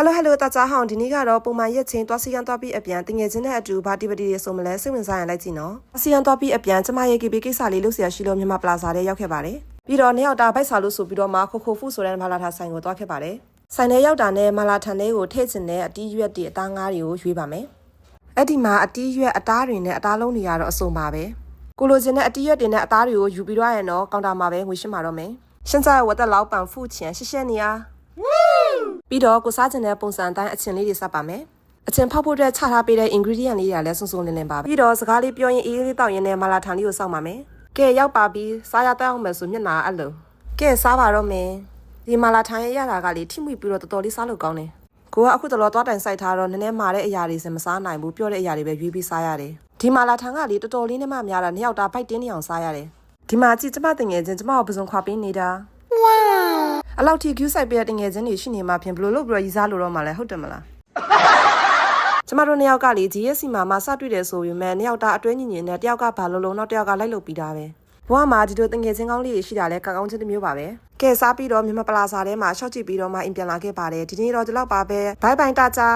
Hello 大家好，ဒီနေ့ကတော့ပုံမှန်ရက်ချင်းသွားစီရန်သွားပြီးအပြန်တငယ်ချင်းနဲ့အတူဘာတီပတီတွေဆိုမလဲစိတ်ဝင်စားရလိုက်ကြည့်နော်။စီရန်သွားပြီးအပြန်ကျမရဲ့ KB ကိစ္စလေးလုပ်เสียရှိလို့မြန်မာပလာဇာထဲရောက်ခဲ့ပါတယ်။ပြီးတော့နှစ်ယောက်တာဘိုက်စာလို့ဆိုပြီးတော့မှခိုဖူဆိုတဲ့မာလာထာဆိုင်ကိုသွားခဲ့ပါတယ်။ဆိုင်ထဲရောက်တာနဲ့မာလာထန်လေးကိုထည့်ချင်တဲ့အတီးရွက်တွေအသားငါးတွေကိုရွေးပါမယ်။အဲ့ဒီမှာအတီးရွက်အသားတွေနဲ့အသားလုံးတွေကတော့အစုံပါပဲ။ကိုလိုချင်တဲ့အတီးရွက်တွေနဲ့အသားတွေကိုယူပြီးတော့ရတော့ကောင်တာမှာပဲငွေရှင်းပါတော့မယ်။现在我的老板付钱谢谢你啊ပြီးတော့ကိုစားကျင်တဲ့ပုံစံအတိုင်းအချင်းလေးတွေစပ်ပါမယ်အချင်းဖောက်ဖို့အတွက်ချထားပေးတဲ့ ingredient လေးတွေကလည်းစုံစုံလင်းလင်းပါပဲပြီးတော့စကားလေးပြောရင်အေးလေးတောက်ရင်လည်းမာလာထန်လေးကိုစောက်ပါမယ်ကဲရောက်ပါပြီစားရတောက်အောင်မယ်ဆိုမျက်နှာအဲ့လိုကဲစားပါတော့မယ်ဒီမာလာထန်ရဲ့ရတာကလေထိမိပြီးတော့တော်တော်လေးစားလို့ကောင်းတယ်ကိုကအခုတလောသွားတိုင်စိုက်ထားတော့နည်းနည်းမာတဲ့အရာတွေစင်မစားနိုင်ဘူးပြောတဲ့အရာတွေပဲရွေးပြီးစားရတယ်ဒီမာလာထန်ကလေတော်တော်လေးနဲ့မှများတာနှစ်ယောက်တာဘိုက်တင်းနေအောင်စားရတယ်ဒီမှာကြည့်ကျမတင်ငယ်ချင်းကျမကိုပစုံခွာပေးနေတာအလောက်ထိ queue ဆိုင်ပေးတဲ့ငယ်ချင်းတွေရှိနေမှဖြင့်ဘလို့လို့ပြီးတော့ရီစားလို့တော့မှလည်းဟုတ်တယ်မလားကျမတို့နှစ်ယောက်ကလေ GSC မှာမစတွေ့တယ်ဆိုပေမဲ့နှစ်ယောက်တာအတွဲညီညီနဲ့တယောက်ကဘာလုံးလုံးတော့တယောက်ကလိုက်လုပ်ပြီးတာပဲဘဝမှာဒီလိုငယ်ချင်းကောင်းလေးတွေရှိတာလဲကောင်းကောင်းချင်းတစ်မျိုးပါပဲကဲစားပြီးတော့မြန်မာပလာဇာထဲမှာရှော့ကြည့်ပြီးတော့မှအိမ်ပြန်လာခဲ့ပါတယ်ဒီနေ့တော့ဒီလောက်ပါပဲဘိုင်ဘိုင်တာချာ